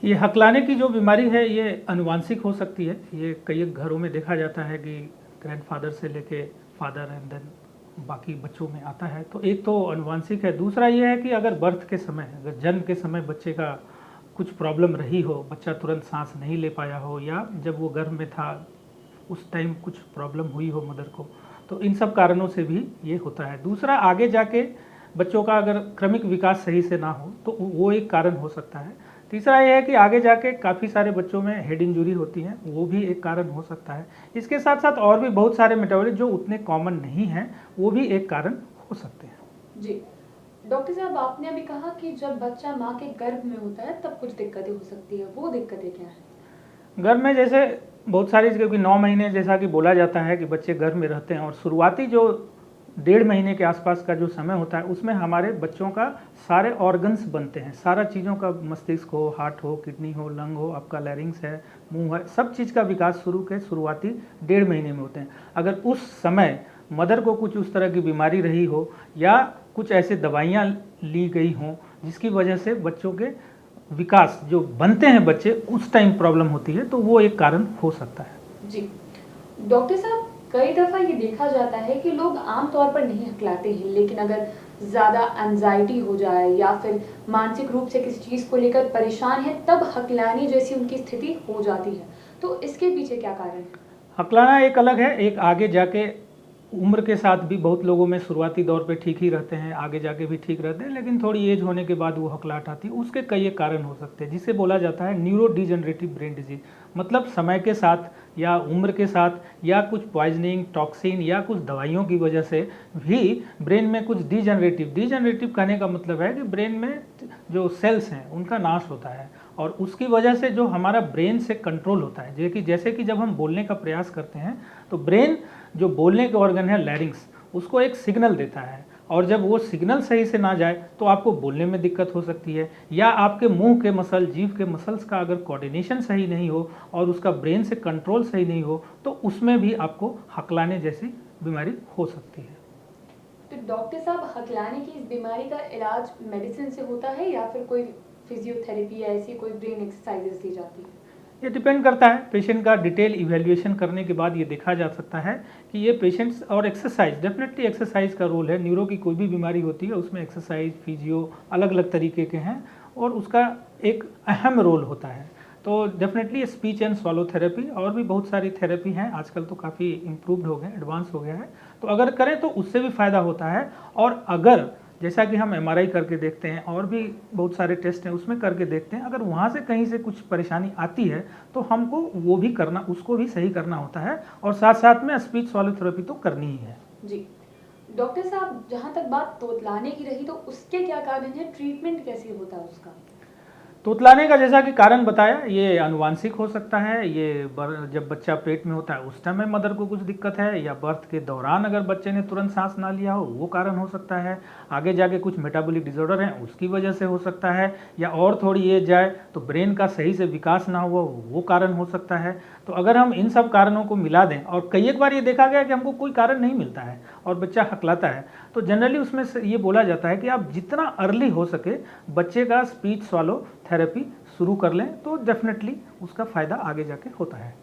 ये हकलाने की जो बीमारी है ये आनुवांशिक हो सकती है। ये कई घरों में देखा जाता है कि ग्रैंडफादर से लेके फादर एंड देन बाकी बच्चों में आता है। तो एक तो आनुवांशिक है, दूसरा ये है कि अगर बर्थ के समय, अगर जन्म के समय बच्चे का कुछ प्रॉब्लम रही हो, बच्चा तुरंत सांस नहीं ले पाया हो, या जब वो गर्भ में था उस टाइम कुछ प्रॉब्लम हुई हो मदर को, तो इन सब कारणों से भी ये होता है। दूसरा, आगे जाके बच्चों का अगर क्रमिक विकास सही से ना हो तो वो एक कारण हो सकता है। तीसरा ये है कि आगे जाके काफ़ी सारे बच्चों में हेड इंजरी होती है, वो भी एक कारण हो सकता है। इसके साथ साथ और भी बहुत सारे मेटाबॉलिक जो उतने कॉमन नहीं हैं, वो भी एक कारण हो सकते हैं। जी डॉक्टर साहब, आपने अभी कहा कि जब बच्चा माँ के गर्भ में होता है तब कुछ दिक्कतें हो सकती है, वो दिक्कतें क्या हैं? गर्भ में जैसे बहुत सारी, क्योंकि 9 महीने जैसा कि बोला जाता है कि बच्चे गर्भ में रहते हैं, और शुरुआती जो 1.5 महीने के आसपास का जो समय होता है उसमें हमारे बच्चों का सारे ऑर्गन्स बनते हैं, सारा चीज़ों का, मस्तिष्क हो, हार्ट हो, किडनी हो, लंग हो, आपका लैरिंग्स है, मुंह है, सब चीज़ का विकास शुरुआती 1.5 महीने में होते हैं। अगर उस समय मदर को कुछ उस तरह की बीमारी रही हो या कुछ ऐसे दवाइयाँ ली गई हों जिसकी वजह से बच्चों के विकास जो बनते हैं बच्चे उस टाइम प्रॉब्लम होती है, तो वो एक कारण हो सकता है। जी डॉक्टर साहब, कई दफ़ा ये देखा जाता है कि लोग आमतौर पर नहीं हकलाते हैं, लेकिन अगर ज़्यादा एंजाइटी हो जाए या फिर मानसिक रूप से किसी चीज़ को लेकर परेशान है तब हकलाने जैसी उनकी स्थिति हो जाती है, तो इसके पीछे क्या कारण है? हकलाना एक अलग है, एक आगे जाके उम्र के साथ भी बहुत लोगों में शुरुआती दौर पे ठीक ही रहते हैं, आगे जाके भी ठीक रहते हैं, लेकिन थोड़ी एज होने के बाद वो हकलाहट आती है। उसके कई कारण हो सकते हैं, जिसे बोला जाता है न्यूरो डिजनरेटिव ब्रेन डिजीज। मतलब समय के साथ या उम्र के साथ या कुछ पॉइजनिंग, टॉक्सिन या कुछ दवाइयों की वजह से भी ब्रेन में कुछ डिजनरेटिव कहने का मतलब है कि ब्रेन में जो सेल्स हैं उनका नाश होता है, और उसकी वजह से जो हमारा ब्रेन से कंट्रोल होता है, जैसे कि जब हम बोलने का प्रयास करते हैं तो ब्रेन जो बोलने के ऑर्गन है लैरिंग्स, उसको एक सिग्नल देता है, और जब वो सिग्नल सही से ना जाए तो आपको बोलने में दिक्कत हो सकती है, या आपके मुंह के मसल, जीभ के मसल्स का अगर कोऑर्डिनेशन सही नहीं हो और उसका ब्रेन से कंट्रोल सही नहीं हो तो उसमें भी आपको हकलाने जैसी बीमारी हो सकती है। तो डॉक्टर साहब, हकलाने की इस बीमारी का इलाज मेडिसिन से होता है या फिर कोई फिजियोथेरेपी या ऐसी कोई ब्रेन एक्सरसाइजेस दी जाती है? ये डिपेंड करता है, पेशेंट का डिटेल इवैल्यूएशन करने के बाद ये देखा जा सकता है कि ये पेशेंट्स, और एक्सरसाइज, डेफिनेटली एक्सरसाइज का रोल है। न्यूरो की कोई भी बीमारी होती है उसमें एक्सरसाइज, फिजियो अलग अलग तरीके के हैं और उसका एक अहम रोल होता है। तो definitely speech and swallow therapy और भी बहुत सारी थेरेपी हैं, आजकल तो काफ़ी इम्प्रूव्ड हो गए, एडवांस हो गया है, तो अगर करें तो उससे भी फ़ायदा होता है। और अगर जैसा कि हम एमआरआई करके देखते हैं और भी बहुत सारे टेस्ट हैं उसमें करके देखते हैं, अगर वहाँ से कहीं से कुछ परेशानी आती है तो हमको वो भी करना, उसको भी सही करना होता है, और साथ साथ में स्पीच स्वॉलो थेरेपी तो करनी ही है। जी डॉक्टर साहब, जहाँ तक बात तोतलाने की रही तो उसके क्या कारण है, ट्रीटमेंट कैसे होता है उसका? तोतलाने का जैसा कि कारण बताया, ये आनुवांशिक हो सकता है। ये जब बच्चा पेट में होता है उस समय मदर को कुछ दिक्कत है, या बर्थ के दौरान अगर बच्चे ने तुरंत सांस ना लिया हो वो कारण हो सकता है। आगे जाके कुछ मेटाबॉलिक डिसऑर्डर हैं उसकी वजह से हो सकता है, या और थोड़ी एज जाए तो ब्रेन का सही से विकास ना हुआ वो कारण हो सकता है। तो अगर हम इन सब कारणों को मिला दें, और कई एक बार ये देखा गया कि हमको कोई कारण नहीं मिलता है और बच्चा हकलाता है, तो जनरली उसमें से ये बोला जाता है कि आप जितना अर्ली हो सके बच्चे का स्पीच स्वॉलो थेरेपी शुरू कर लें तो डेफिनेटली उसका फ़ायदा आगे जाके होता है।